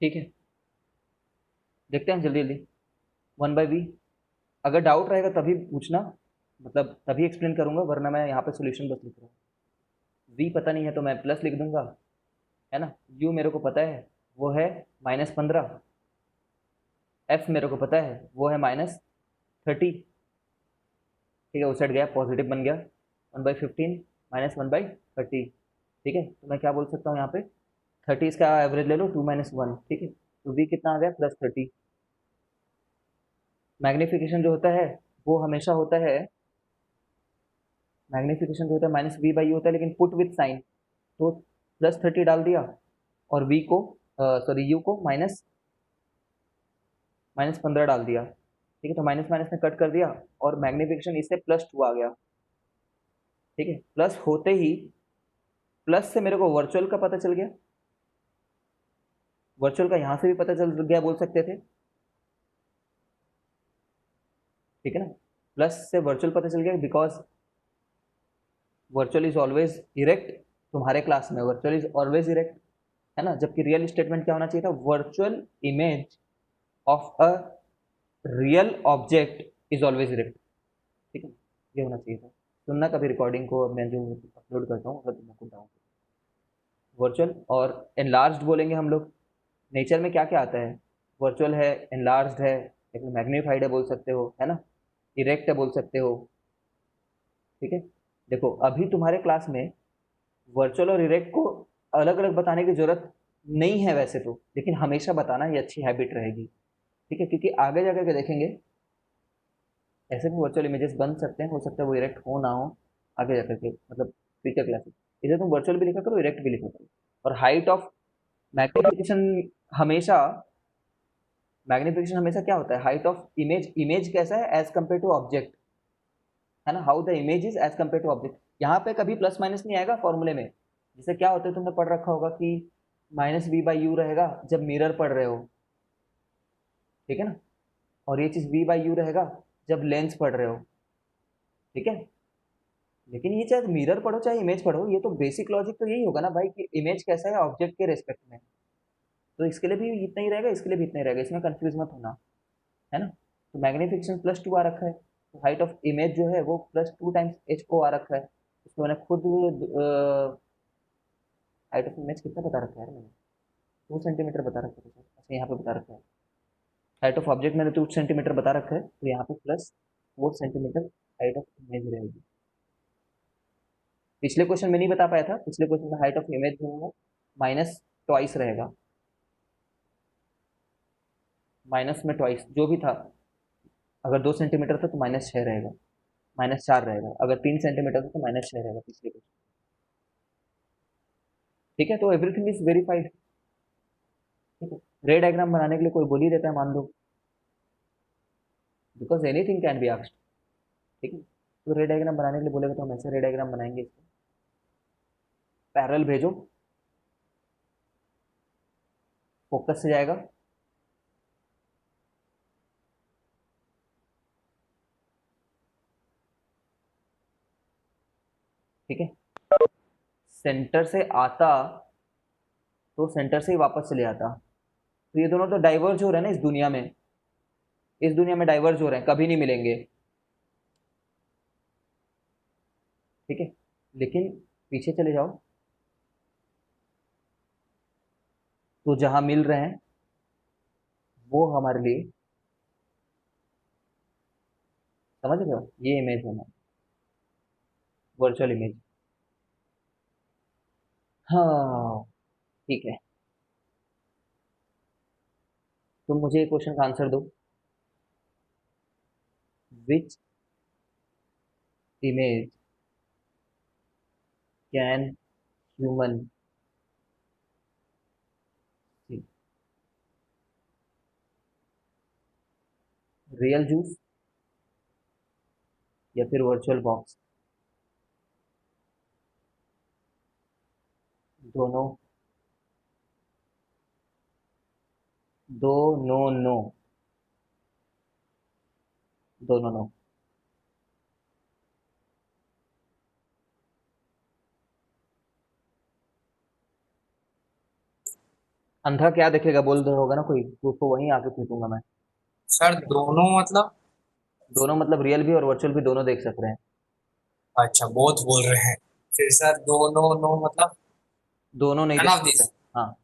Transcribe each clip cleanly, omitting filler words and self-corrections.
ठीक है, देखते हैं जल्दी जल्दी। 1/v। अगर डाउट रहेगा तभी पूछना, मतलब तभी एक्सप्लेन करूंगा, वरना मैं यहाँ पे सोल्यूशन बस लिख रहा हूँ। v पता नहीं है तो मैं प्लस लिख दूंगा, है ना। u मेरे को पता है, वो है -15। f मेरे को पता है, वो है -30। ठीक है, उस साइड गया, पॉजिटिव बन गया। 1/15 -1/30। ठीक है, तो मैं क्या बोल सकता हूँ यहाँ पे, 30 का एवरेज ले लो, 2 - 1। ठीक है, तो v कितना आ गया, +30। मैग्नीफिकेशन जो होता है वो हमेशा होता है, मैग्नीफिकेशन जो होता है -v/u होता है, लेकिन पुट विथ साइन। तो +30 डाल दिया, और v को, सॉरी, u को -15 डाल दिया। ठीक है, तो माइनस माइनस में कट कर दिया, और मैग्नीफिकेशन इससे +2 आ गया। ठीक है, प्लस होते ही, प्लस से मेरे को वर्चुअल का पता चल गया, वर्चुअल का यहाँ से भी पता चल गया बोल सकते थे। ठीक है ना, प्लस से वर्चुअल पता चल गया, because virtual is always erect. तुम्हारे क्लास में वर्चुअल इज ऑलवेज इरेक्ट, है ना। जबकि रियल स्टेटमेंट क्या होना चाहिए था, virtual image of a real object is always erect. ठीक है, ये होना चाहिए था। सुनना कभी रिकॉर्डिंग को, अब मैं जो अपलोड करता हूँ, अगर तुमको डाउट। वर्चुअल और एनलार्ज्ड बोलेंगे हम लोग। नेचर में क्या क्या आता है, वर्चुअल है, एनलार्ज्ड है, मैग्नीफाइड है बोल सकते हो, है ना, इरेक्ट है बोल सकते हो। ठीक है, देखो अभी तुम्हारे क्लास में वर्चुअल और इरेक्ट को अलग अलग बताने की जरूरत नहीं है वैसे तो, लेकिन हमेशा बताना ये अच्छी हैबिट रहेगी। ठीक है, क्योंकि आगे जाकर के देखेंगे, ऐसे भी वर्चुअल इमेजेस बन सकते हैं, हो सकता है वो इरेक्ट हो ना हो आगे जाकर के, मतलब फ्यूचर क्लासेस। इधर तुम वर्चुअल भी लिखा करो, इरेक्ट भी लिखा करो। और हाइट ऑफ मैग्निफिकेशन हमेशा, मैग्निफिकेशन हमेशा क्या होता है, हाइट ऑफ इमेज, इमेज कैसा है एज कंपेयर टू ऑब्जेक्ट, है ना, how the image is as compare to object. यहाँ पे कभी प्लस माइनस नहीं आएगा फॉर्मूले में। जैसे क्या होता है, तुमने पढ़ रखा होगा कि -v/u रहेगा जब मिरर पढ़ रहे हो। ठीक है ना, और ये चीज v/u रहेगा जब लेंस पढ़ रहे हो। ठीक है, लेकिन ये चाहे मिरर पढ़ो चाहे इमेज पढ़ो, ये तो बेसिक लॉजिक तो यही होगा ना भाई, कि इमेज कैसा है ऑब्जेक्ट के रेस्पेक्ट में। तो इसके लिए भी इतना ही रहेगा, इसके लिए भी इतना ही रहेगा, इसमें कंफ्यूज मत होना, है ना। तो मैग्निफिकेशन +2 आ रखा है, तो हाइट ऑफ इमेज जो है वो +2 टाइम्स h o आ रखा है। इसको मैंने खुद, हाइट ऑफ इमेज कितना बता रखा है यार मैंने, 2 सेंटीमीटर बता रखा है। अच्छा, यहाँ पे बता रखा है, हाइट ऑफ ऑब्जेक्ट मैंने 2 सेंटीमीटर बता रखा है, तो यहाँ पे +4 सेंटीमीटर हाइट ऑफ इमेज रहेगी। पिछले क्वेश्चन में नहीं बता पाया था, पिछले क्वेश्चन में हाइट ऑफ इमेज जो है वो माइनस ट्वाइस रहेगा, माइनस में ट्वाइस जो भी था। अगर 2 सेंटीमीटर था तो -6 रहेगा, -4 रहेगा, अगर 3 सेंटीमीटर था तो -6 रहेगा पिछले क्वेश्चन। ठीक है, तो एवरीथिंग इज वेरीफाइड। ठीक है, रे डायग्राम बनाने के लिए कोई बोल ही देता है, मान लो, because anything can be asked. ठीक है, तो रे डायग्राम बनाने के लिए बोलेगा तो हम ऐसे रे डायग्राम बनाएंगे इसको। पैरेलल भेजो, फोकस से जाएगा। ठीक है, सेंटर से आता तो सेंटर से ही वापस चले आता, तो ये दोनों तो डाइवर्ज हो रहे हैं ना इस दुनिया में, इस दुनिया में डाइवर्ज हो रहे हैं, कभी नहीं मिलेंगे। ठीक है, लेकिन पीछे चले जाओ, तो जहां मिल रहे हैं वो हमारे लिए, समझ रहे हो, ये इमेज है, वर्चुअल इमेज। हाँ, ठीक है, तुम मुझे एक क्वेश्चन का आंसर दो। Which image can human see, real juice या फिर वर्चुअल बॉक्स? दोनों, दो, नो नो, दोनों नो। अंधा क्या देखेगा, बोल रहा होगा ना कोई, तो उसको वहीं आके पूछूंगा मैं। सर दोनों मतलब? दोनों मतलब रियल भी और वर्चुअल भी दोनों देख सक रहे हैं। अच्छा, बोथ बोल रहे हैं। फिर सर दोनों नो मतलब? दोनों नहीं नन देख ऑफ सकते। दिस? हाँ।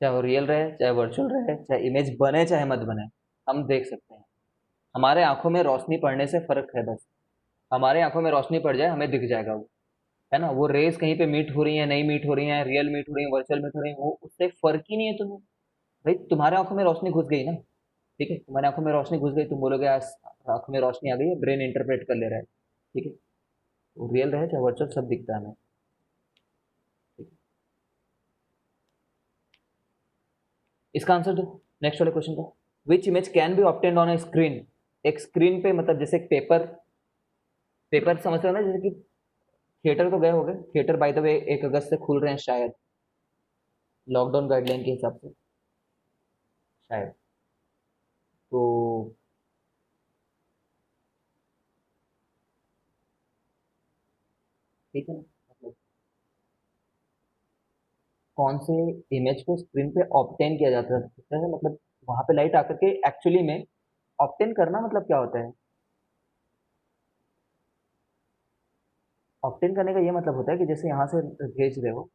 चाहे वो रियल रहे चाहे वर्चुअल रहे, चाहे इमेज बने चाहे मत बने, हम देख सकते हैं। हमारे आंखों में रोशनी पड़ने से फर्क है बस। हमारे आंखों में रोशनी पड़ जाए हमें दिख जाएगा वो, है ना। वो रेस कहीं पे मीट हो रही है, नहीं मीट हो रही है, रियल मीट हो रही है, वर्चुअल मीट हो रही है, वो उससे फर्क ही नहीं है तुम्हें। भाई तुम्हारे आंखों में रोशनी घुस गई ना, ठीक है, तुम्हारी आंखों में रोशनी घुस गई, तुम बोलोगे आज आंखों में रोशनी आ गई है, ब्रेन इंटरप्रेट कर ले रहा है, ठीक है। वो रियल रहे चाहे वर्चुअल, सब दिखता है हमें, ठीक है। इसका आंसर दो नेक्स्ट वाले क्वेश्चन का। Which image can be obtained on a screen. एक स्क्रीन पे मतलब जैसे एक पेपर, पेपर समझ रहे हो ना, जैसे कि थिएटर तो गए होगे, थिएटर बाय द वे 1 अगस्त से खुल रहे हैं शायद, लॉकडाउन गाइडलाइन के हिसाब से शायद। तो ठीक है ना, मतलब कौन से इमेज को स्क्रीन पे ऑब्टेन किया जाता है, मतलब वहां पे लाइट आकर के एक्चुअली में ऑब्टेन करना मतलब क्या होता है। ऑब्टेन करने का ये मतलब होता है कि जैसे यहाँ से भेज रहे हो,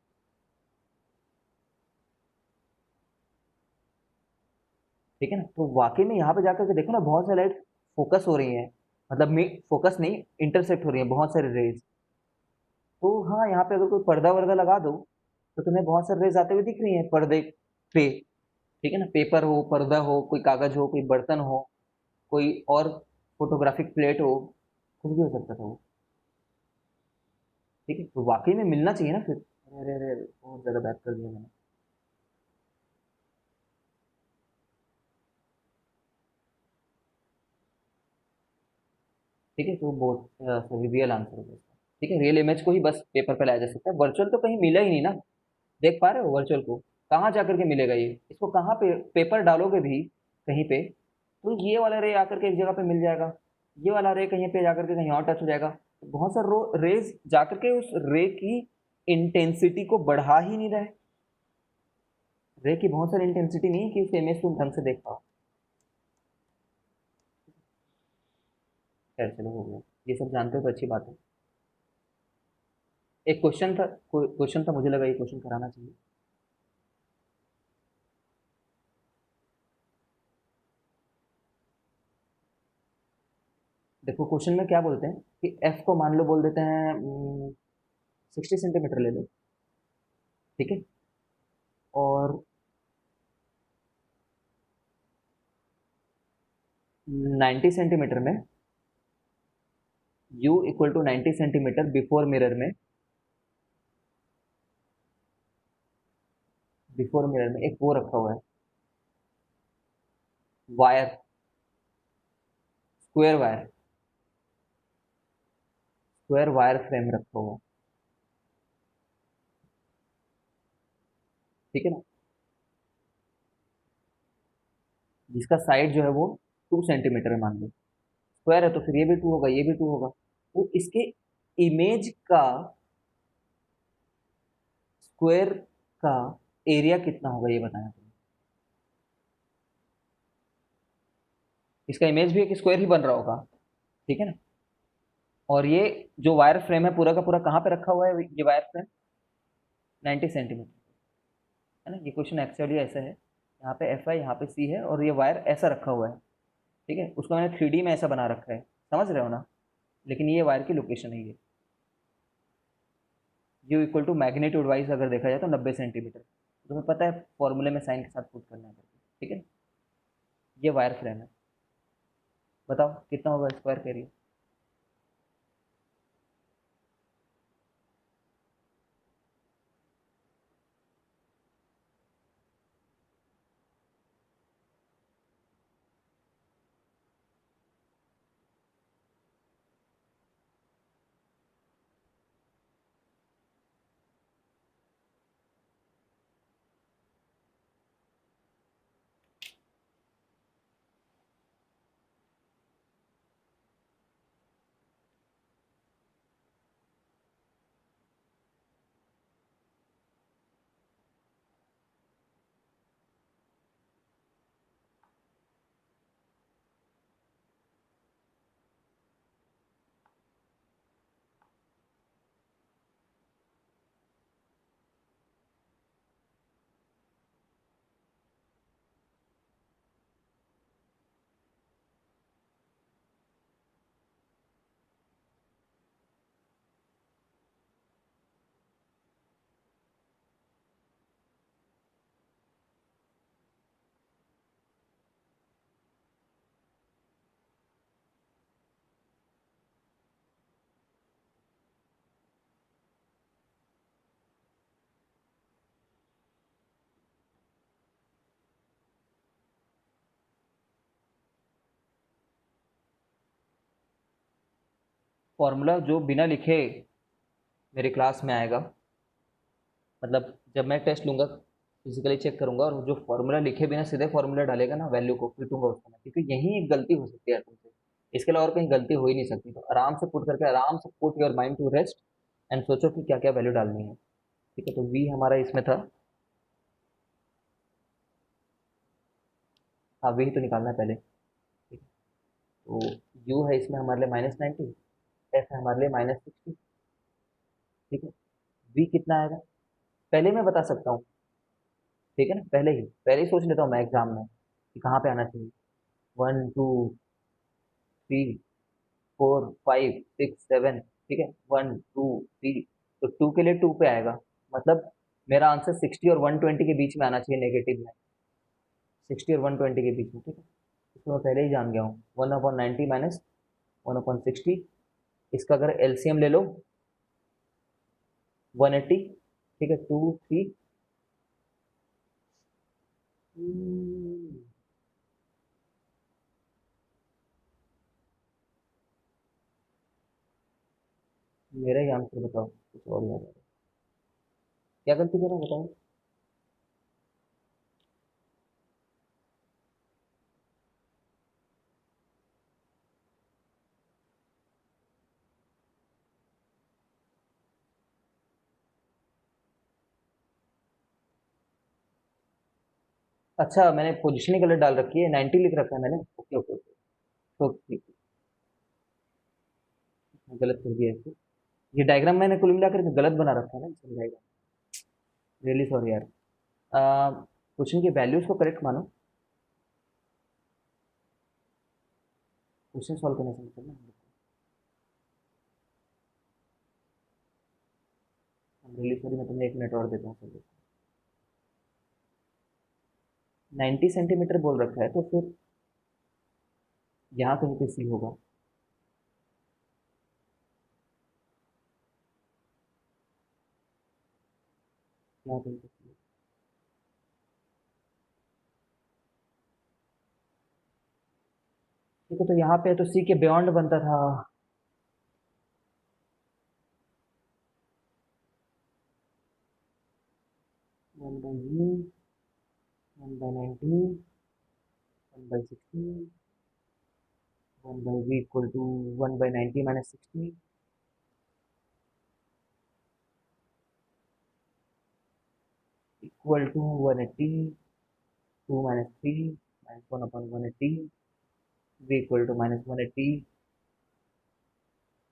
ठीक है ना, तो वाकई में यहाँ पे जाकर के देखो ना, बहुत सारी लाइट फोकस हो रही है, मतलब फोकस नहीं, इंटरसेप्ट हो रही है बहुत सारी रेज। तो हाँ, यहाँ पे अगर कोई पर्दा वर्दा लगा दो तो तुम्हें बहुत सारी रेज आते हुए दिख रही है पर्दे पे, ठीक है ना। पेपर हो, पर्दा हो, कोई कागज हो, कोई बर्तन हो, कोई और फोटोग्राफिक प्लेट हो, कुछ भी हो सकता था वो, ठीक है। तो वाकई में मिलना चाहिए ना फिर। अरे अरे अरे, बहुत ज्यादा बात कर दिया मैंने। ठीक है, तो बहुत सही रियल आंसर होगा इसका। ठीक है, रियल इमेज को ही बस पेपर पे लाया जा सकता है, वर्चुअल तो कहीं मिला ही नहीं ना। देख पा रहे हो वर्चुअल को, कहाँ जाकर के मिलेगा ये, इसको कहाँ पे पेपर डालोगे भी कहीं पे, तो ये वाला रे आकर के एक जगह पे मिल जाएगा, ये वाला रे कहीं पे जाकर के कहीं और टच हो जाएगा। तो बहुत सारे रेज जाकर के उस रे की इंटेंसिटी को बढ़ा ही नहीं रहे। रे की बहुत सारी इंटेंसिटी नहीं है कि उस इमेज तुम ढंग से देख पाओ। खैर चलो, हो गया, ये सब जानते हो तो अच्छी बात है। एक क्वेश्चन था, क्वेश्चन था, मुझे लगा ये क्वेश्चन कराना चाहिए। देखो क्वेश्चन में क्या बोलते हैं कि एफ को मान लो बोल देते हैं 60 सेंटीमीटर ले लो, ठीक है। और 90 सेंटीमीटर में, u equal to 90 centimetre before mirror में, बिफोर मिरर में एक वो रखा हुआ है, wire, square wire, square wire frame रखा हुआ है, ठीक है ना। जिसका साइड जो है वो 2 सेंटीमीटर है मान लो, स्क्वायर है तो फिर ये भी 2 होगा, ये भी 2 होगा। तो इसके इमेज का स्क्वायर का एरिया कितना होगा ये बताना तुम्हें। इसका इमेज भी एक स्क्वायर ही बन रहा होगा, ठीक है ना। और ये जो वायर फ्रेम है पूरा का पूरा कहाँ पे रखा हुआ है ये वायर फ्रेम, 90 सेंटीमीटर, है ना। ये क्वेश्चन एक्चुअली ऐसा है, यहाँ पे एफ है, यहाँ पे सी है, और ये वायर ऐसा रखा हुआ है, ठीक है। उसको मैंने 3D में ऐसा बना रखा है, समझ रहे हो ना। लेकिन ये वायर की लोकेशन है ये। U equal to magnitude wise अगर देखा जाए तो 90 सेंटीमीटर। तुम्हें पता है फॉर्मूले में साइन के साथ पुट करना है करके, ठीक है। ये वायर फ्रेम है, बताओ कितना होगा स्क्वायर एरिया। फॉर्मूला जो बिना लिखे मेरे क्लास में आएगा, मतलब जब मैं टेस्ट लूंगा फिजिकली चेक करूंगा, और जो फॉर्मूला लिखे बिना सीधे फॉर्मूला डालेगा ना, वैल्यू को पिटूंगा उसको मैं, क्योंकि यही एक गलती हो सकती है तुमसे। इसके अलावा और कहीं गलती हो ही नहीं सकती। तो आराम से पुट करके, आराम से put your mind to rest and सोचो कि क्या क्या वैल्यू डालनी है, ठीक है। तो वी हमारा इसमें था, हाँ वी तो निकालना है पहले, ठीक है। तो यू है इसमें हमारे लिए -90, एफ है हमारे लिए -60, ठीक है। वी कितना आएगा पहले मैं बता सकता हूँ, ठीक है ना। पहले ही सोच लेता हूँ मैं एग्जाम में कि कहाँ पे आना चाहिए। 1 2 3 4 5 6 7, ठीक है। 1 2 3, तो 2 के लिए 2 पे आएगा। मतलब मेरा आंसर 60 और 120 के बीच में आना चाहिए, नेगेटिव में। 60 और 120 के बीच में, ठीक है। इसको मैं पहले ही जान गया हूँ। 1/90 माइनस 1/60, इसका अगर एलसीएम ले लो 180, ठीक है। 2 3, मेरा ही आंसर बताओ, कुछ और याद आ रहा है। क्या गलती करो बताओ। अच्छा मैंने पोजिशनिंग गलत डाल रखी है, 90 लिख रखा है मैंने। ओके ओके ओके, तो ठीक है, गलत कर दिया इसको। ये डायग्राम मैंने कुल मिलाकर के गलत बना रखा है ना, इसमें डायग्राम। रियली सॉरी यार। क्वेश्चन की वैल्यूज को करेक्ट मानो, क्वेश्चन सॉल्व करने से मतलब ना। रियली सॉरी, मैं तुम्हें 1 मिनट और देता हूँ सर। 90 सेंटीमीटर बोल रखा है, तो फिर यहाँ कहीं पे सी होगा। यहाँ कहीं पे सी। ठीक है, तो यहाँ पे तो सी के बियॉन्ड बनता था। 1/v, 1/90, 1/60, 1/v equal to 1/90 minus 60, equal to 180, 2 minus 3 minus 1/180, v equal to -180,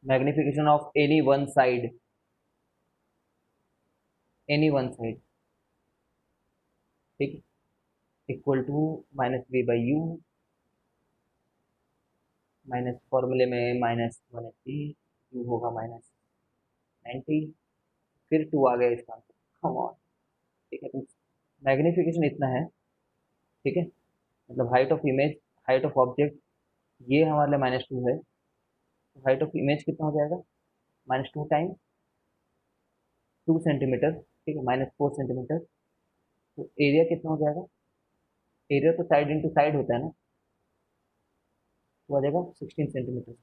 magnification of any one side, ठीक, इक्वल टू -v/u माइनस फॉर्मूले में -180, u होगा -90, फिर 2 आ गया इसका आंसर, कम ऑन। ठीक है, तो मैग्निफिकेशन इतना है। ठीक है, मतलब height of image, height of object, ये हमारे लिए -2 है, तो हाइट ऑफ इमेज कितना हो जाएगा, -2 टाइम 2 सेंटीमीटर, ठीक है, -4 सेंटीमीटर। तो एरिया कितना हो जाएगा, एरिया तो साइड इंटू साइड होता है ना, तो आ जाएगा 16 सेंटीमीटर।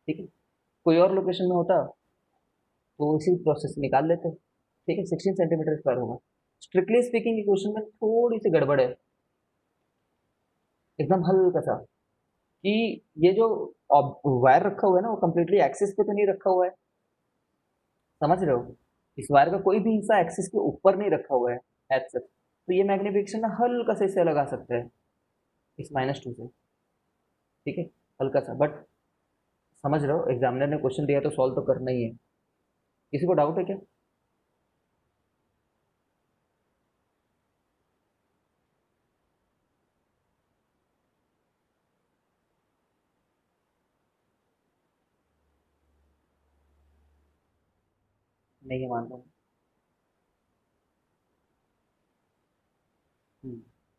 ठीक है, कोई और लोकेशन में होता तो इसी प्रोसेस से निकाल लेते। ठीक है, 16 सेंटीमीटर होगा। स्ट्रिक्टली स्पीकिंग की क्वेश्चन में थोड़ी सी गड़बड़ है, एकदम हल्का सा, कि ये जो वायर रखा हुआ है ना, वो कम्प्लीटली एक्सिस पे तो नहीं रखा हुआ है, समझ रहे हो, इस वायर का कोई भी हिस्सा एक्सिस के ऊपर नहीं रखा हुआ है एज सच, तो ये मैग्निफिकेशन ना हल्का सा इससे लगा सकते हैं, इस -2 से। ठीक है, हल्का सा, बट समझ रहे हो, एग्जामिनर ने क्वेश्चन दिया तो सॉल्व तो करना ही है। किसी को डाउट है क्या? नहीं है, मानता हूँ।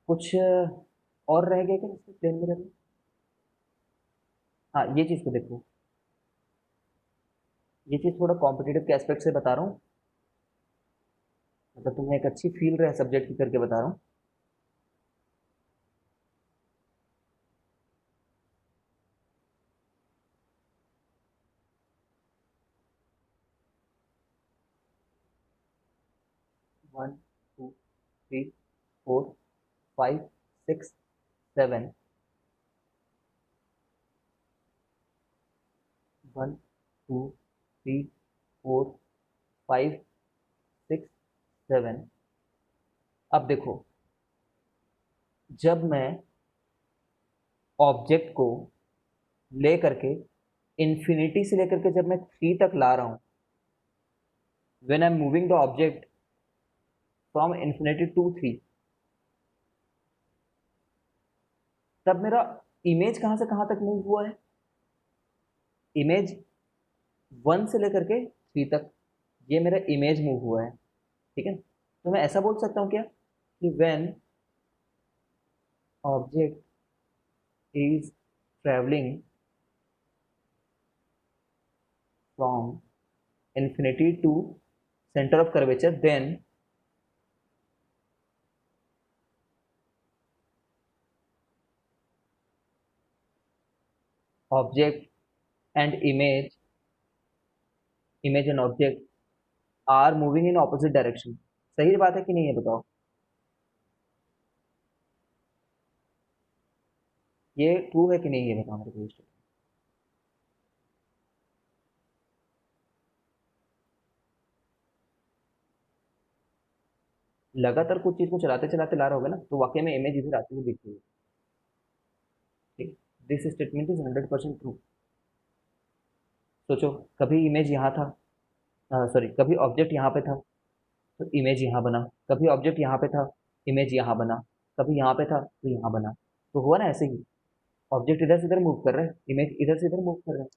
कुछ और रह गया क्या इसमें प्लेन मिरर में? हाँ, ये चीज़ को देखो, ये चीज़ थोड़ा कॉम्पिटिटिव के एस्पेक्ट से बता रहा हूँ, मतलब तुम्हें एक अच्छी फील रहे सब्जेक्ट की करके बता रहा हूँ। One, two, three, four, five, six, seven, one, two, three, four, five, six, seven. अब देखो, जब मैं ऑब्जेक्ट को ले करके इन्फिनिटी से लेकर के जब मैं 3 तक ला रहा हूँ, when I am moving the object from infinity to 3, तब मेरा इमेज कहाँ से कहाँ तक मूव हुआ है, इमेज 1 से लेकर के 3 तक, ये मेरा इमेज मूव हुआ है। ठीक है, तो मैं ऐसा बोल सकता हूँ क्या, कि when object is travelling from infinity to center of curvature, then object and image and object are moving in opposite direction। सही बात है कि नहीं, है बताओ, ये ट्रू है कि नहीं, ये बताओ मेरे को स्टेटमेंट। लगातार कुछ चीज को चलाते चलाते ला रहा होगा ना, तो वाकई में इमेज इधर आती हुई दिखती है। ठीक, दिस स्टेटमेंट इज 100% ट्रू। सोचो, कभी इमेज यहाँ था, सॉरी, कभी ऑब्जेक्ट यहाँ पे था तो इमेज यहाँ बना, कभी ऑब्जेक्ट यहाँ पे था, इमेज यहाँ बना, कभी यहाँ पे था तो यहाँ बना, तो हुआ ना ऐसे ही, ऑब्जेक्ट इधर से इधर मूव कर रहा है, इमेज इधर से इधर मूव कर रहा है।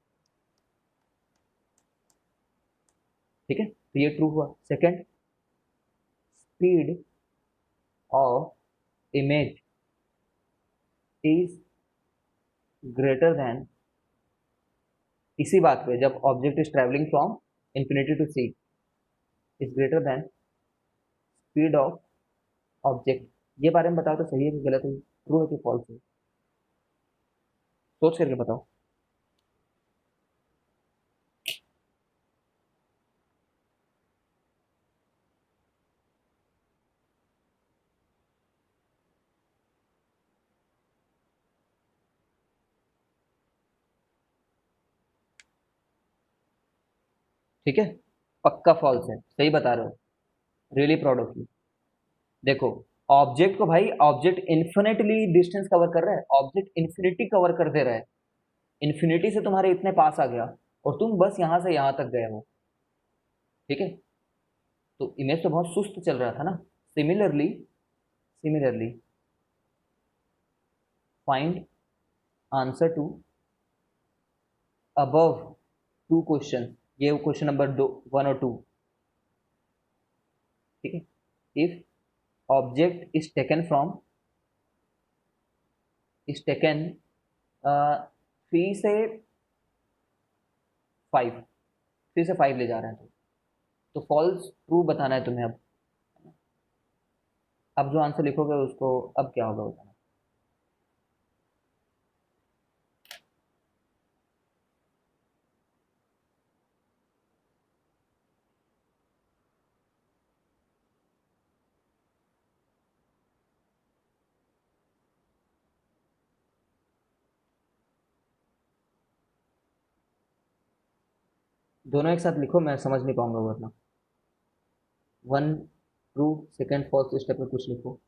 ठीक है, तो ये ट्रू हुआ। Second, speed of image is greater than, इसी बात पे, जब object is travelling from infinity to C, is greater than speed of object. ये बारे में बताओ तो सही है कि गलत है, ट्रू है कि फॉल्स है, सोच करके बताओ। ठीक है, पक्का फॉल्स है, सही बता रहे हो, रियली प्राउड ऑफ यू। देखो, ऑब्जेक्ट को भाई, ऑब्जेक्ट इन्फिनिटली डिस्टेंस कवर कर रहा है, ऑब्जेक्ट इन्फिनिटी कवर कर दे रहा है, इन्फिनिटी से तुम्हारे इतने पास आ गया और तुम बस यहां से यहां तक गए हो। ठीक है, तो इमेज तो बहुत सुस्त चल रहा था ना। Similarly find answer to above two question, ये क्वेश्चन नंबर 1 और 2, ठीक है। इफ ऑब्जेक्ट इज टेकन 3 से 5, 3 से 5 ले जा रहे हैं, तो फॉल्स ट्रू बताना है तुम्हें। अब जो आंसर लिखोगे उसको अब क्या होगा बताना। दोनों एक साथ लिखो, मैं समझ नहीं पाऊंगा वरना। 1 ट्रू, सेकंड फॉल्स, स्टेप में कुछ लिखो।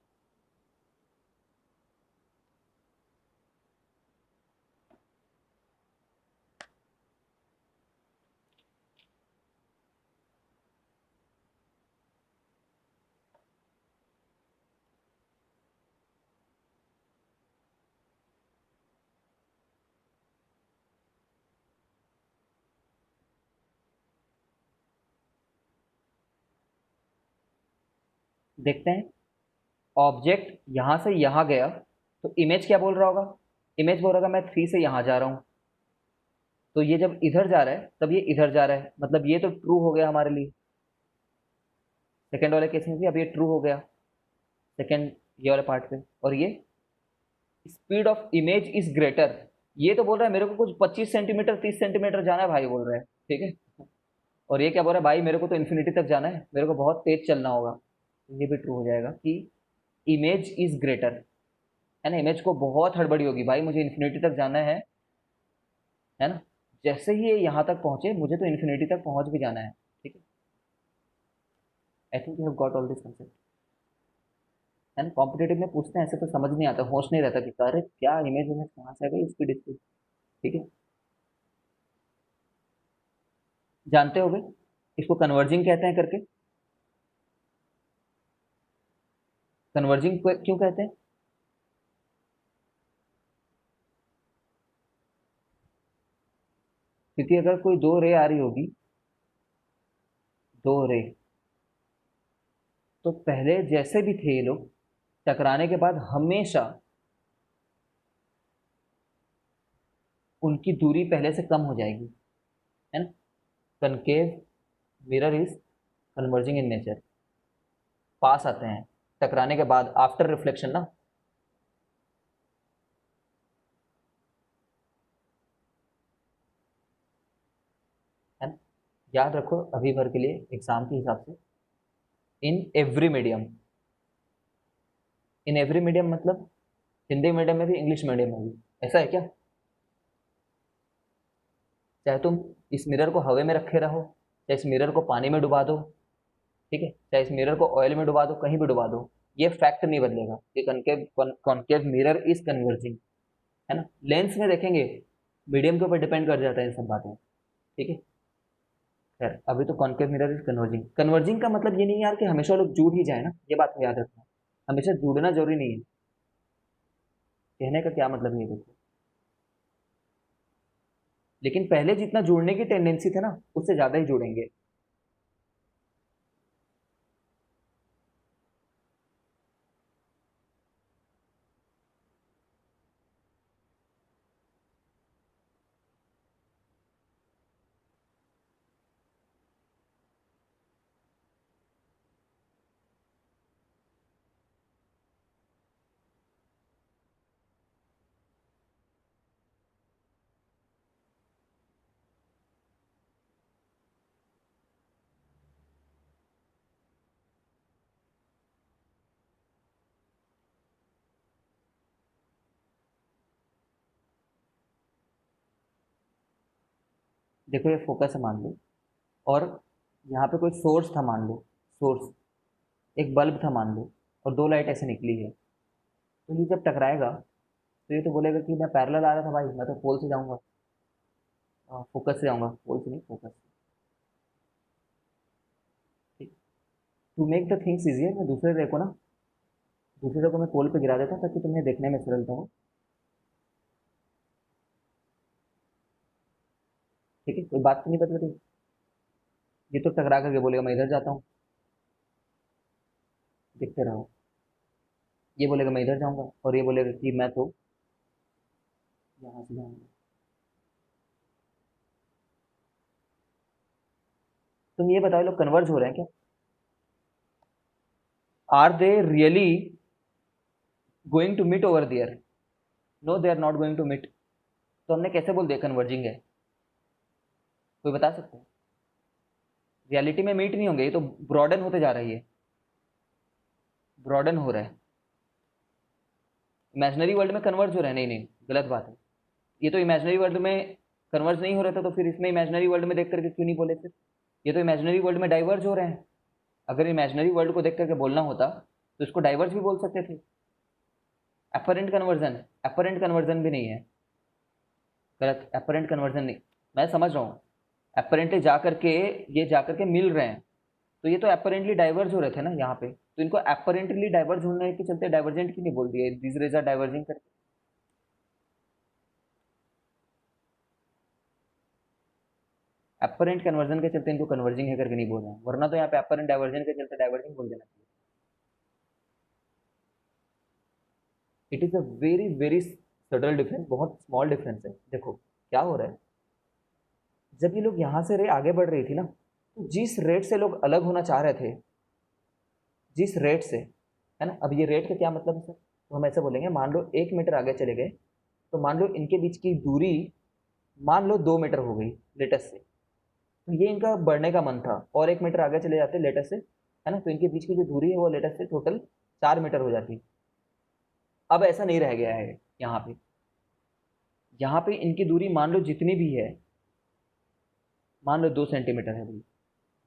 देखते हैं। ऑब्जेक्ट यहां से यहां गया, तो इमेज क्या बोल रहा होगा? इमेज बोल रहा होगा मैं 3 से यहां जा रहा हूं। तो ये जब इधर जा रहा है तब ये इधर जा रहा है, मतलब ये तो ट्रू हो गया हमारे लिए। सेकंड वाले केस में भी अब ये ट्रू हो गया, सेकंड ये वाले पार्ट पे। और ये speed of image is greater, ये तो बोल रहा है मेरे को कुछ 25 सेंटीमीटर 30 सेंटीमीटर जाना है भाई, बोल रहा है, ठीक है। और ये क्या बोल रहा है, भाई मेरे को तो इन्फिनिटी तक जाना है, मेरे को बहुत तेज चलना होगा। तो ये भी ट्रू हो जाएगा कि इमेज इज ग्रेटर, है ना। इमेज को बहुत हड़बड़ी होगी भाई, मुझे इन्फिनिटी तक जाना है ना। जैसे ही ये यहाँ तक पहुंचे, मुझे तो इन्फिनिटी तक पहुंच भी जाना है, ठीक है। I think you have got all this concept. है ना, कॉम्पिटेटिव में पूछते हैं ऐसे तो समझ नहीं आता, होश नहीं रहता कि अरे क्या इमेज इमेज कहाँ से आ गई, स्पीड स्पीड, ठीक है। जानते होगे इसको कन्वर्जिंग कहते हैं करके। कन्वर्जिंग क्यों कहते हैं? क्योंकि अगर कोई दो रे आ रही होगी, दो रे, तो पहले जैसे भी थे ये लोग, टकराने के बाद हमेशा उनकी दूरी पहले से कम हो जाएगी, है ना। Concave mirror is converging in nature, पास आते हैं टकराने के बाद, आफ्टर रिफ्लेक्शन ना। है ना, याद रखो अभी भर के लिए एग्जाम के हिसाब से। In every medium, in every medium मतलब हिंदी मीडियम में भी इंग्लिश मीडियम में भी, ऐसा है क्या? चाहे तुम इस मिरर को हवा में रखे रहो, चाहे इस मिरर को पानी में डुबा दो, ठीक है, चाहे इस मिरर को ऑयल में डुबा दो, कहीं भी डुबा दो, ये फैक्ट नहीं बदलेगा कि concave concave mirror is converging, है ना। लेंस में देखेंगे, मीडियम के ऊपर डिपेंड कर जाता है इन सब बातें, ठीक है। खैर अभी तो concave mirror is converging. Converging का मतलब ये नहीं यार कि हमेशा लोग जुड़ ही जाए ना, ये बात को याद रखना। हमेशा जुड़ना जरूरी नहीं है, कहने का क्या मतलब है ये देखो। लेकिन पहले जितना जुड़ने की टेंडेंसी थे ना, उससे ज्यादा ही जुड़ेंगे। देखो ये फोकस है मान लो, और यहाँ पे कोई सोर्स था मान लो, सोर्स एक बल्ब था मान लो, और दो लाइट ऐसे निकली है। तो ये जब टकराएगा तो ये तो बोलेगा कि मैं पैरेलल आ रहा था भाई, मैं तो पोल से जाऊंगा, फोकस से जाऊंगा, पोल से नहीं, फोकस से, ठीक। To make the things easier मैं दूसरे रे को मैं पोल पे गिरा देता हूँ ताकि तुम्हें देखने में सरलता हो। ठीक है, कोई बात तो नहीं बदल रही। ये तो टकरा करके बोलेगा मैं इधर जाता हूँ, देखते रहो। ये बोलेगा मैं इधर जाऊंगा, और ये बोलेगा कि मैं तो यहाँ से जाऊंगा। तुम ये बताओ, लोग कन्वर्ज हो रहे हैं क्या? Are they really going to meet over there? No, they are not going to meet. तो हमने कैसे बोल दिया कन्वर्जिंग है? कोई बता सकता है? रियलिटी में मीट नहीं होंगे, ये तो ब्रॉडन होते जा रही है, ब्रॉडन हो रहा है। इमेजिनरी वर्ल्ड में कन्वर्ज हो रहा है? नहीं नहीं, गलत बात है। ये तो इमेजिनरी वर्ल्ड में कन्वर्ज नहीं हो रहा था, तो फिर इसमें इमेजिनरी वर्ल्ड में देख करके क्यों नहीं बोले फिर? ये तो इमेजिनरी वर्ल्ड में डाइवर्ज हो रहे हैं। अगर इमेजिनरी वर्ल्ड को देख करके बोलना होता तो इसको डाइवर्ज भी बोल सकते थे। एपरेंट कन्वर्जन भी नहीं है। गलत, एपरेंट कन्वर्जन नहीं। मैं समझ रहा हूँ, एपरेंटली जा करके, ये जा करके मिल रहे हैं, तो ये तो एपरेंटली डाइवर्ज हो रहे थे ना यहाँ पे, तो इनको एपरेंटली डाइवर्ज होने के चलते डाइवर्जेंट क्यों नहीं बोल दिए, दिस रेज आर डाइवर्जिंग करके? एपरेंट कन्वर्जन के चलते इनको कन्वर्जिंग है करके नहीं बोल रहे हैं, वरना तो यहाँ पे एपरेंट डाइवर्जन के चलते डाइवर्जिंग बोल देना चाहिए। It is a very very subtle difference, बहुत स्मॉल डिफरेंस है। देखो क्या हो रहा है, जब ये लोग यहाँ से रे आगे बढ़ रही थी ना, तो जिस रेट से लोग अलग होना चाह रहे थे, जिस रेट से, है ना, अब ये रेट का क्या मतलब है सर? तो हम ऐसे बोलेंगे, मान लो 1 मीटर आगे चले गए, तो मान लो इनके बीच की दूरी मान लो 2 मीटर हो गई लेटेस्ट से, तो ये इनका बढ़ने का मन था, और 1 मीटर आगे चले जाते लेटेस्ट से, है ना, तो इनके बीच की जो दूरी है वो लेटेस्ट से टोटल 4 मीटर हो जाती। अब ऐसा नहीं रह गया है यहाँ पे। यहाँ पे इनकी दूरी मान लो जितनी भी है, मान लो 2 सेंटीमीटर है भाई,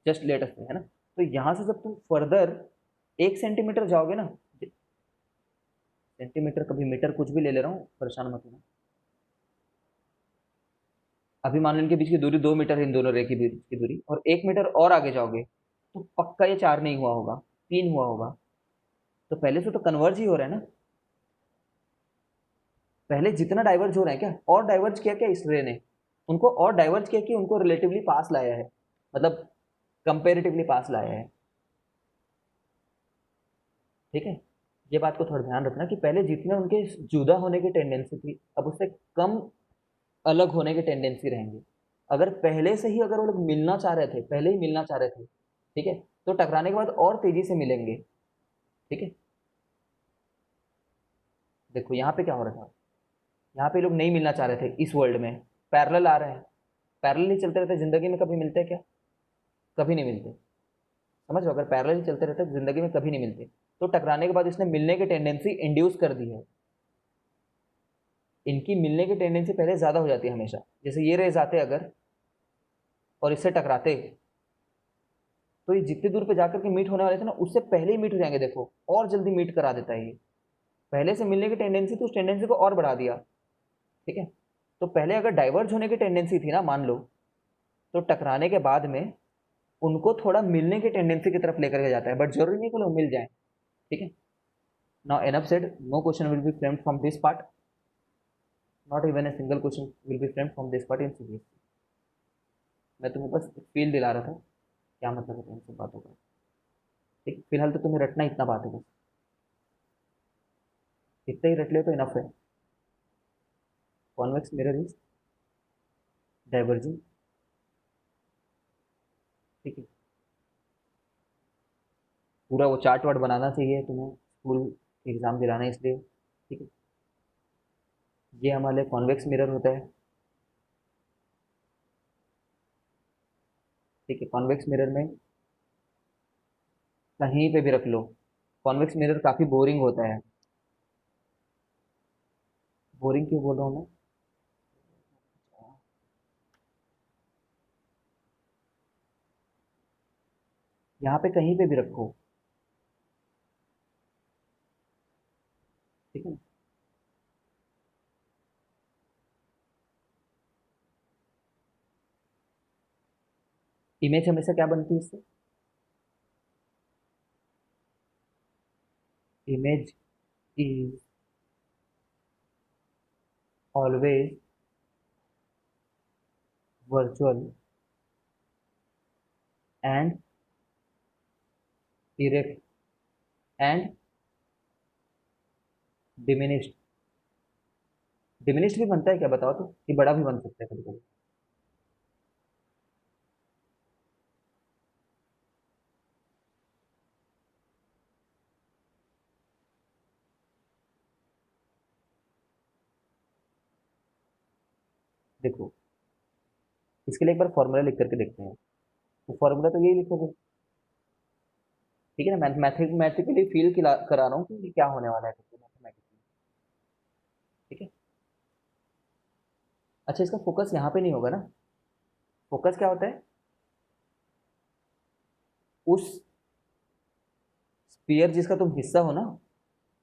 जस्ट लेटेस्ट से, है ना, तो यहाँ से जब तुम फर्दर 1 सेंटीमीटर जाओगे ना, सेंटीमीटर कभी मीटर कुछ भी ले ले रहा हूँ, परेशान मत होना। अभी मान लो इनके बीच की दूरी 2 मीटर है, इन दोनों रेखा के बीच की दूरी, और 1 मीटर और आगे जाओगे तो पक्का ये 4 नहीं हुआ होगा, 3 हुआ होगा। तो पहले से तो कन्वर्ज ही हो रहा है ना। पहले जितना डाइवर्ज हो रहे हैं क्या, और डाइवर्ज किया क्या इस रे ने? उनको और डाइवर्ज किया कि उनको रिलेटिवली पास लाया है, मतलब कंपेरेटिवली पास लाया है। ठीक है, ये बात को थोड़ा ध्यान रखना कि पहले जितने उनके जुदा होने की टेंडेंसी थी, अब उससे कम अलग होने की टेंडेंसी रहेंगे। अगर पहले से ही, अगर वो लोग मिलना चाह रहे थे, पहले ही मिलना चाह रहे थे, ठीक है, तो टकराने के बाद और तेजी से मिलेंगे। ठीक है, देखो यहाँ पे क्या हो रहा था, यहाँ पे लोग नहीं मिलना चाह रहे थे इस वर्ल्ड में, पैरेलल आ रहे हैं, पैरेलल ही चलते रहते जिंदगी में, कभी मिलते हैं क्या? कभी नहीं मिलते। समझ लो, अगर पैरेलल ही चलते रहते जिंदगी में कभी नहीं मिलते, तो टकराने के बाद इसने मिलने की टेंडेंसी इंड्यूस कर दी है। इनकी मिलने की टेंडेंसी पहले ज़्यादा हो जाती है हमेशा। जैसे ये रेज आते अगर, और इससे टकराते, तो ये जितनी दूर पे जाकर के मीट होने वाले थे ना, उससे पहले ही मीट हो जाएंगे। देखो और जल्दी मीट करा देता है ये, पहले से मिलने की टेंडेंसी तो उस टेंडेंसी को और बढ़ा दिया। ठीक है, तो पहले अगर डाइवर्ज होने की टेंडेंसी थी ना मान लो, तो टकराने के बाद में उनको थोड़ा मिलने की टेंडेंसी की तरफ लेकर के जाता है, बट जरूरी नहीं कि लोग मिल जाए। ठीक है, now enough said, no question will be framed from this part, not even a single question will be framed from this part in series. मैं तुम्हें बस फील दिला रहा था क्या मतलब होता है इन सब बातों का। ठीक, फिलहाल तो तुम्हें रटना इतना बात है बस, इतना ही रट ले तो इनफ है। Convex mirror is diverging. ठीक है, पूरा वो चार्ट वार्ट बनाना चाहिए तुम्हें, स्कूल एग्जाम दिलाना है इसलिए। ठीक है, ये हमारे कॉन्वेक्स मिरर होता है। ठीक है, कॉन्वेक्स मिरर में कहीं पे भी रख लो, कॉन्वेक्स मिरर काफ़ी बोरिंग होता है। बोरिंग क्यों बोल रहा हूँ मैं? यहाँ पे कहीं पे भी रखो। ठीक है ना, इमेज हमेशा क्या बनती है इससे? image is always virtual and erect and diminished. Diminished भी बनता है क्या बताओ तो, कि बड़ा भी बन सकता है कभी कभी? देखो, इसके लिए एक बार फॉर्मूला लिख करके देखते हैं। तो फॉर्मूला तो यही लिखोगे, ठीक है ना? मैथमेटिकली फील करा रहा हूँ कि ये क्या होने वाला है मैथमेटिकली, ठीक है? अच्छा, इसका फोकस यहाँ पे नहीं होगा ना? फोकस क्या होता है? उस स्पीयर जिसका तुम हिस्सा हो ना,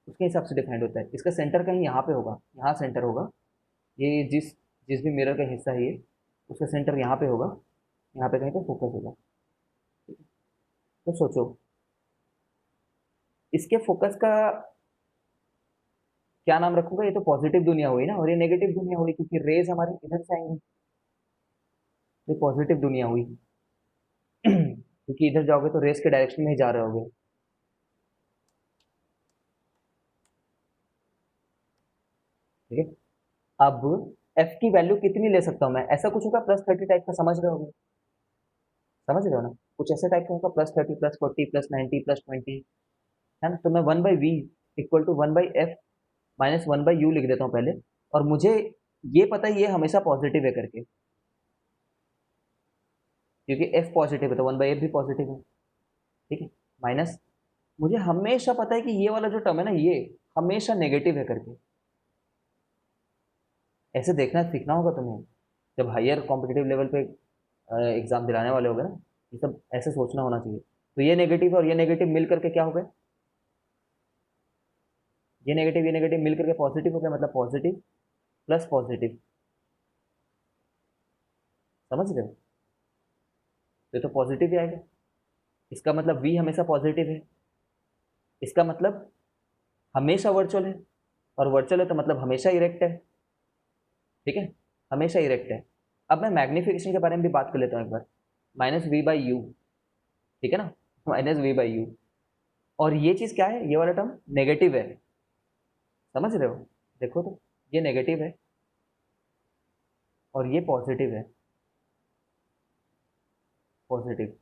उसके हिसाब से डिफाइंड होता है। इसका सेंटर कहीं यहाँ पे होगा, यहाँ सेंटर होगा। ये जिस जिस भी मिरर का हिस्सा है ये, उसका सेंटर यहाँ पे होगा, यहाँ पे कहीं पे फोकस होगा। तो सोचो, इसके फोकस का क्या नाम रखूंगा? ये तो पॉजिटिव दुनिया हुई ना, और ये नेगेटिव दुनिया हुई, क्योंकि रेज हमारी इधर से आएंगी। ये पॉजिटिव दुनिया हुई क्योंकि इधर जाओगे तो रेस के डायरेक्शन में ही जा रहे होगे, ठीक है? अब एफ की वैल्यू कितनी ले सकता हूं मैं? ऐसा कुछ होगा +30 टाइप का, समझ रहे होगे? समझ रहे हो ना? कुछ ऐसे टाइप का होगा, +30 +40 +90 +20, है ना? तो मैं 1/v equal to 1/f minus 1/u लिख देता हूँ पहले। और मुझे ये पता है ये हमेशा पॉजिटिव है करके, क्योंकि f पॉजिटिव है तो 1/f भी पॉजिटिव है, ठीक है? माइनस, मुझे हमेशा पता है कि ये वाला जो टर्म है ना, ये हमेशा नेगेटिव है करके। ऐसे देखना सीखना होगा तुम्हें, जब हायर कॉम्पिटिटिव लेवल पे एग्जाम दिलाने वाले होगे ना, ये सब ऐसे सोचना होना चाहिए। तो ये नेगेटिव और ये नेगेटिव मिल करके क्या हो गए? ये नेगेटिव मिल करके पॉजिटिव हो गया, मतलब पॉजिटिव प्लस पॉजिटिव। समझ रहे हो? ये तो पॉजिटिव ही आएगा, इसका मतलब v हमेशा पॉजिटिव है, इसका मतलब हमेशा वर्चुअल है, और वर्चुअल है तो मतलब हमेशा इरेक्ट है, ठीक है? हमेशा इरेक्ट है। अब मैं मैग्निफिकेशन के बारे में भी बात कर लेता हूँ एक बार। -v/u, ठीक है ना? -v/u, और ये चीज़ क्या है? ये वाला टर्म नेगेटिव है, समझ रहे हो? देखो तो, ये नेगेटिव है और ये पॉजिटिव है, पॉजिटिव।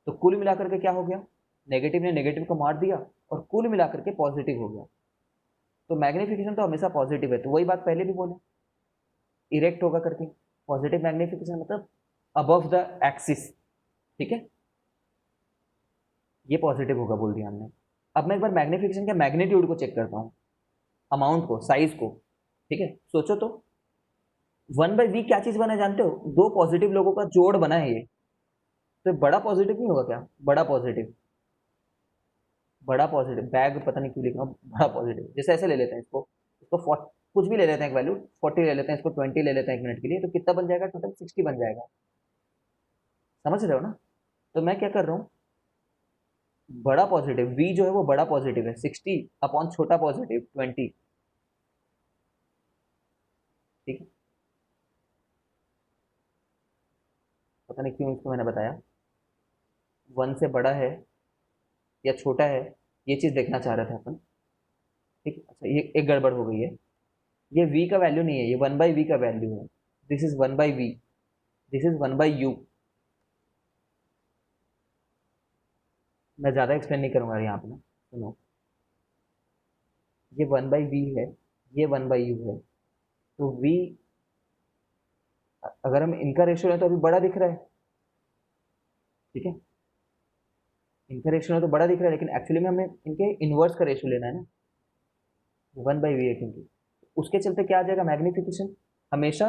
तो कुल मिलाकर के क्या हो गया? नेगेटिव ने नेगेटिव को मार दिया और कुल मिलाकर के पॉजिटिव हो गया। तो मैग्निफिकेशन तो हमेशा पॉजिटिव है, तो वही बात पहले भी बोले, इरेक्ट होगा करके। पॉजिटिव मैग्निफिकेशन मतलब अबव द एक्सिस, ठीक है? ये पॉजिटिव होगा बोल दिया हमने। अब मैं एक बार मैग्निफिकेशन के मैग्नीट्यूड को चेक करता हूँ, अमाउंट को, साइज को, ठीक है? सोचो तो, 1/v क्या चीज बना है जानते हो? दो पॉजिटिव लोगों का जोड़ बना है ये। तो बड़ा पॉजिटिव नहीं होगा क्या? बड़ा पॉजिटिव, बड़ा पॉजिटिव, बैग पता नहीं क्यों लिख रहा हूँ, बड़ा पॉजिटिव। जैसे ऐसे ले लेते हैं इसको, इसको कुछ भी ले लेते हैं एक वैल्यू, 40 ले लेते हैं, इसको 20 ले लेते हैं 1 मिनट के लिए, तो कितना बन जाएगा? टोटल 60 बन जाएगा। समझ रहे हो ना? तो मैं क्या कर रहा हूँ, बड़ा पॉजिटिव v जो है वो बड़ा पॉजिटिव है, 60 अपॉन छोटा पॉजिटिव 20, ठीक है? पता नहीं क्यों इसको मैंने बताया, 1 से बड़ा है या छोटा है, ये चीज देखना चाह रहे थे अपन, ठीक है? अच्छा, ये एक गड़बड़ हो गई है, ये v का वैल्यू नहीं है, ये 1/v का वैल्यू है। This is 1/v, this is 1/u। मैं ज्यादा एक्सप्लेन नहीं करूंगा यहाँ पे ना, सुनो, ये 1/v है, ये 1/u है। तो v, अगर हम इनका रेशियो लें तो अभी बड़ा दिख रहा है, ठीक है? इनका रेशियो है तो बड़ा दिख रहा है, लेकिन एक्चुअली में हमें इनके इनवर्स का रेशियो लेना है ना, 1/v है, क्योंकि उसके चलते क्या आ जाएगा? मैग्निफिकेशन हमेशा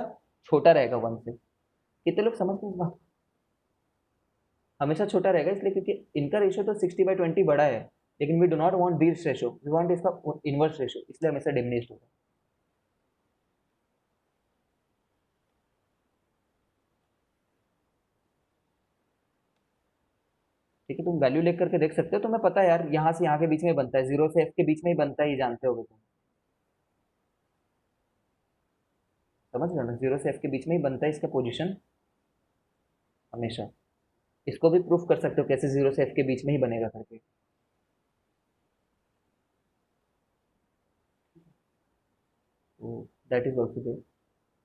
छोटा रहेगा 1 से। कितने लोग समझ गए इस बात? हमेशा छोटा रहेगा इसलिए क्योंकि इनका रेशियो तो 60/20 बड़ा है, लेकिन we do not want this ratio, we want इसका इनवर्स रेशियो, इसलिए हमेशा डिमिनिश्ड होगा। ठीक है, तुम वैल्यू लेकर के देख सकते हो, तुम्हें पता है यार यहाँ से यहाँ के बीच में बनता है, 0 से f के बीच में ही बनता है, ये जानते होगे तुम, समझ रहे हो ना, 0 से f के बीच में ही बनता है इसका पोजीशन हमेशा। इसको भी प्रूफ कर सकते हो कैसे 0 से f के बीच में ही बनेगा करके। तो दैट इज ऑल्सो देयर।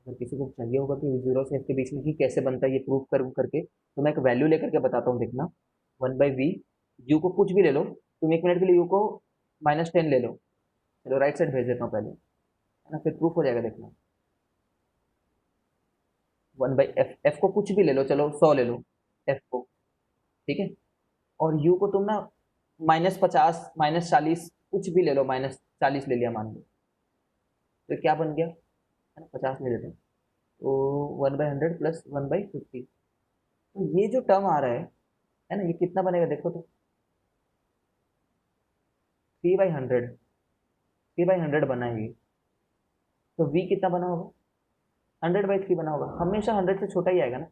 अगर किसी को चाहिए होगा कि 0 से f के बीच में ही कैसे बनता है ये प्रूफ कर करके, तो मैं एक वैल्यू लेकर के बताता हूँ, देखना। 1/v, यू को कुछ भी ले लो, तुम 1 मिनट के लिए यू को -10 ले लो, चलो राइट साइड भेज देता हूँ पहले, है ना, फिर प्रूफ हो जाएगा, देखना। 1/f, f को कुछ भी ले लो, चलो 100 ले लो f को, ठीक है, और u को तुम ना -50 -40 कुछ भी ले लो, -40 ले लिया मान लो, तो क्या बन गया, है ना, 50 ले लेते हैं, तो 1/100 प्लस 1/50, तो ये जो टर्म आ रहा है ना, ये कितना बनेगा देखो तो, 3/100, 3/100 बना है ये, तो v कितना बना होगा, 100/3 बना होगा, हमेशा 100 से छोटा ही आएगा ना।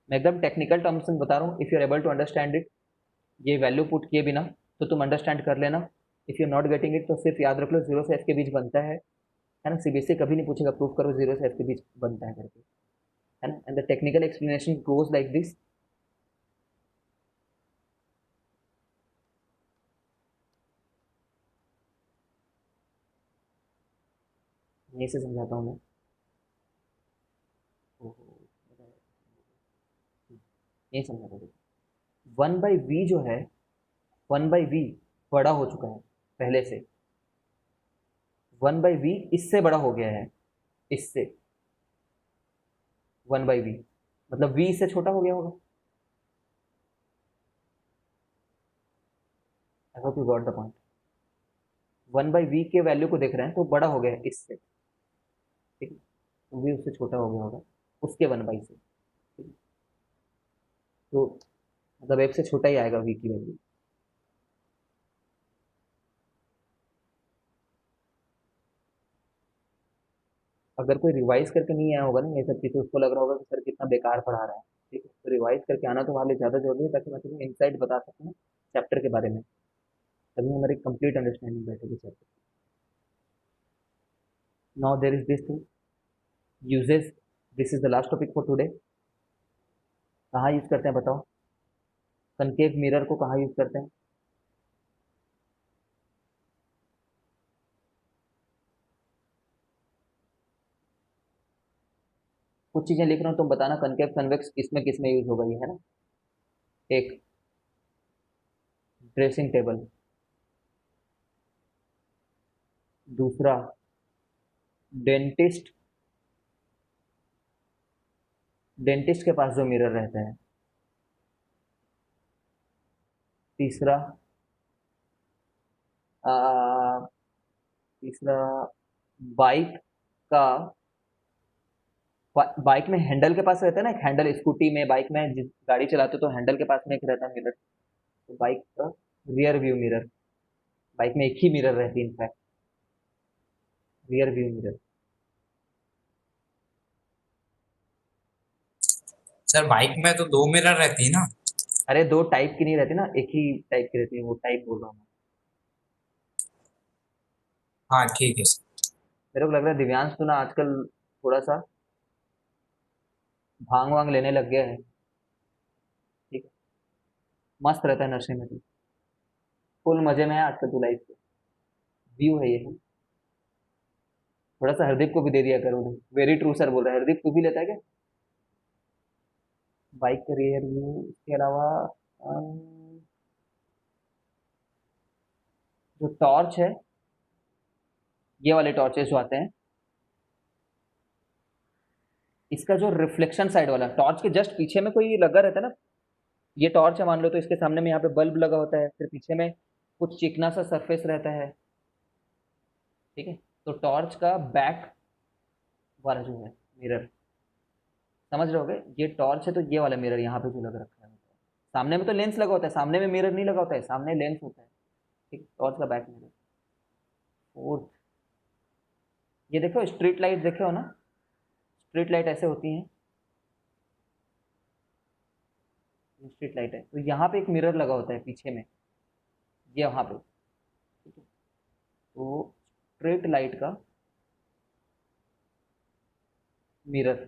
मैं एकदम टेक्निकल टर्म्स में बता रहा हूँ, if you are able to understand it, ये वैल्यू पुट किए बिना तो तुम अंडरस्टैंड कर लेना। If you not getting it तो सिर्फ याद रख लो 0 से f के बीच बनता है ना, सीबीएसई कभी नहीं पूछेगा प्रूफ करो 0 से f के बीच बनता है करके, है ना, and the technical explanation goes like this. यहीं से समझाता हूँ मैं। ओहो, यही समझाता हूँ। 1/v जो है, 1/v बड़ा हो चुका है पहले से, 1/v इससे बड़ा हो गया है, इससे 1/v मतलब v इससे छोटा हो गया होगा। I hope you got the point. 1/v के वैल्यू को देख रहे हैं तो बड़ा हो गया है इससे, ठीक है, तो v उससे छोटा हो गया होगा उसके 1/से, ठीक है, तो मतलब f से छोटा ही आएगा v की वैल्यू। अगर कोई रिवाइज करके नहीं आया होगा ना ये सब चीज़, उसको लग रहा होगा कि सर कितना बेकार पढ़ा रहा है, ठीक है, तो रिवाइज करके आना तो हमारे लिए ज़्यादा जरूरी है, ताकि मैं तुम्हें इनसाइट बता सकूँ चैप्टर के बारे में, तभी हमारी कंप्लीट अंडरस्टैंडिंग बैठेगी chapter. Now there is this thing, uses, this is the last topic for today. कहाँ यूज करते हैं बताओ, कनकेव मिरर को कहाँ यूज करते हैं, कुछ चीजें लिख रहा हूँ तुम बताना, कनकेव कन्वेक्स किस में यूज होगा ये, है ना। एक, ड्रेसिंग टेबल, दूसरा डेंटिस्ट, डेंटिस्ट के पास जो मिरर रहते हैं, तीसरा आ, तीसरा बाइक का, बाइक में हैंडल के पास रहता है ना एक हैंडल, स्कूटी में बाइक में जिस गाड़ी चलाते हो तो हैंडल के पास में एक रहता है मिरर, तो बाइक का रियर व्यू मिरर, बाइक में एक ही मिरर रहती है in fact, rear view mirror. Sir bike में तो 2 मिरर रहती है ना। अरे दो टाइप की नहीं रहती ना, एक ही टाइप की रहती है, वो टाइप बोल रहा हूँ मैं। हाँ ठीक है सर। मेरे को लग रहा है दिव्यांश तो ना आजकल थोड़ा सा भांग वांग लेने लग गया है, ठीक है, मस्त रहता है नशे में तो, फुल मजे में है आजकल तो लाइफ के, व्यू है ये, थोड़ा सा हरदीप को भी दे दिया करो। वेरी ट्रू सर बोल रहा है हरदीप, तू भी लेता है क्या बाइक का रियर व्यू, इसके अलावा अम, जो टॉर्च है, ये वाले टॉर्चेस जो आते हैं, इसका जो रिफ्लेक्शन साइड वाला, टॉर्च के जस्ट पीछे में कोई लगा रहता है ना, ये टॉर्च है मान लो, तो इसके सामने में यहाँ पे बल्ब लगा होता है, फिर पीछे में कुछ चिकना सा सरफेस रहता है, ठीक है, तो टॉर्च का बैक वाला जो है मिरर, समझ रहे होगे, ये टॉर्च है तो ये वाला मिरर यहाँ पे जो लग रखा है, सामने में तो लेंस लगा होता है, सामने में मिरर नहीं लगा होता है, सामने लेंस होता है, ठीक, टॉर्च का बैक मिरर। फोर्थ, ये देखो स्ट्रीट लाइट देखे हो ना, स्ट्रीट लाइट ऐसे होती हैं, स्ट्रीट लाइट है तो यहाँ पे एक मिरर लगा होता है पीछे में, ये वहाँ पे, ठीक है। तो स्ट्रीट लाइट का मिरर,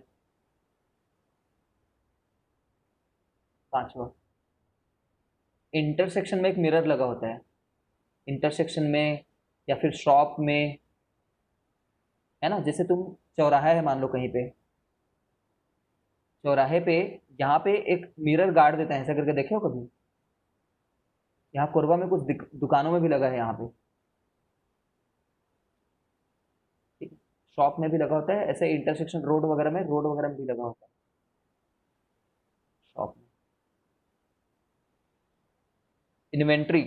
पांचवा, इंटरसेक्शन में एक मिरर लगा होता है, इंटरसेक्शन में या फिर शॉप में, है ना। जैसे तुम चौराहा है मान लो कहीं पे, चौराहे पे यहाँ पे एक मिरर गाड़ देते हैं, ऐसा करके देखे हो कभी? यहाँ कोरबा में कुछ दुकानों में भी लगा है यहाँ पे, ठीक है। शॉप में भी लगा होता है ऐसे, इंटरसेक्शन रोड वगैरह में, रोड वगैरह में भी लगा होता है शॉप में। इन्वेंट्री,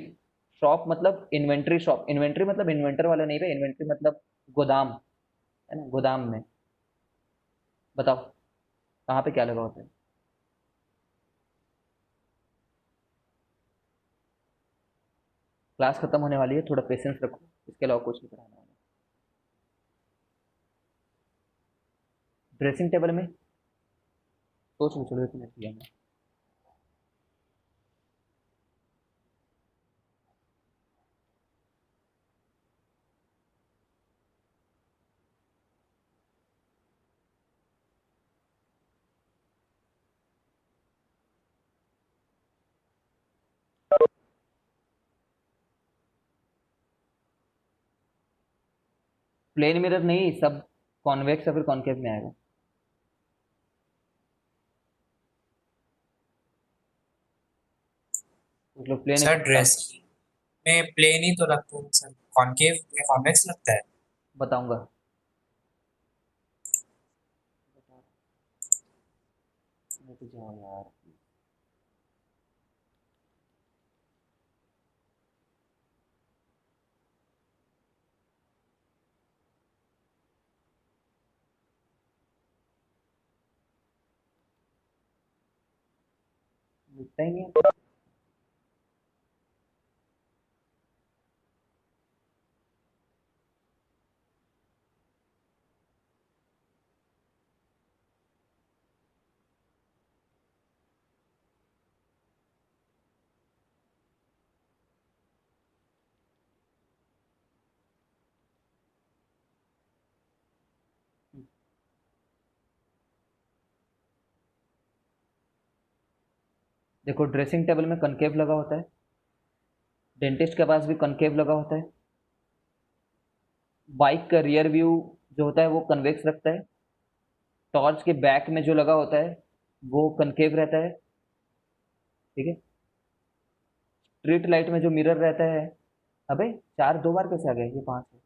शॉप मतलब इन्वेंट्री शॉप, इन्वेंट्री मतलब इन्वेंटर वाला नहीं है, इन्वेंट्री मतलब गोदाम, है ना, गोदाम में। बताओ कहाँ पे क्या लगा होता है? क्लास खत्म होने वाली है, थोड़ा पेशेंस रखो, इसके अलावा कुछ नहीं कराना वाला। ड्रेसिंग टेबल में सोच लो, चलो 1 मिनट लिया मैं। प्लेन मिरर नहीं, सब कॉन्वेक्स या फिर कॉनकेव में आएगा। मतलब प्लेन सर ड्रेस में प्लेन ही तो लगता है सर, कॉनकेव या कॉन्वेक्स लगता है। बताऊंगा, मैं तो जाओ यार। मिलता ही नहीं है। देखो ड्रेसिंग टेबल में कनकेव लगा होता है, डेंटिस्ट के पास भी कनकेव लगा होता है, बाइक का रियर व्यू जो होता है वो कन्वेक्स रखता है, टॉर्च के बैक में जो लगा होता है वो कनकेव रहता है, ठीक है। स्ट्रीट लाइट में जो मिरर रहता है, अबे चार दो बार कैसे आ गए, ये पांच है,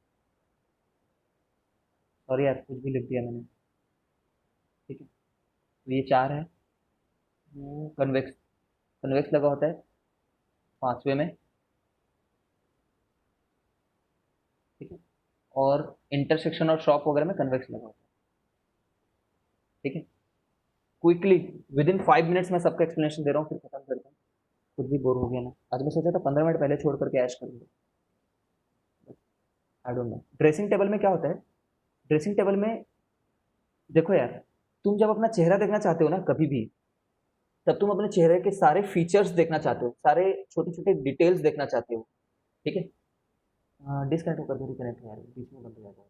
सॉरी यार कुछ भी लिख दिया मैंने, ठीक है। तो ये चार है, कन्वेक्स, कन्वेक्स लगा होता है पांचवे में, ठीक है। और इंटरसेक्शन और शॉप वगैरह में कन्वेक्स लगा होता है, ठीक है। क्विकली विद इन 5 मिनट्स में सबका एक्सप्लेनेशन दे रहा हूँ, फिर खत्म करता हूँ, खुद भी बोर हो गया ना। आज मैं सोचा था 15 मिनट पहले छोड़ करके ऐश कर लूँ, I don't know. Dressing table में क्या होता है, ड्रेसिंग टेबल में देखो यार, तुम जब अपना चेहरा देखना चाहते हो ना कभी भी, तब तुम अपने चेहरे के सारे फीचर्स देखना चाहते हो, सारे छोटे छोटे डिटेल्स देखना चाहते हो, ठीक है। डिस्कनेक्ट होकर रिकनेक्ट हो यार, बीच में बंद हो जाता है।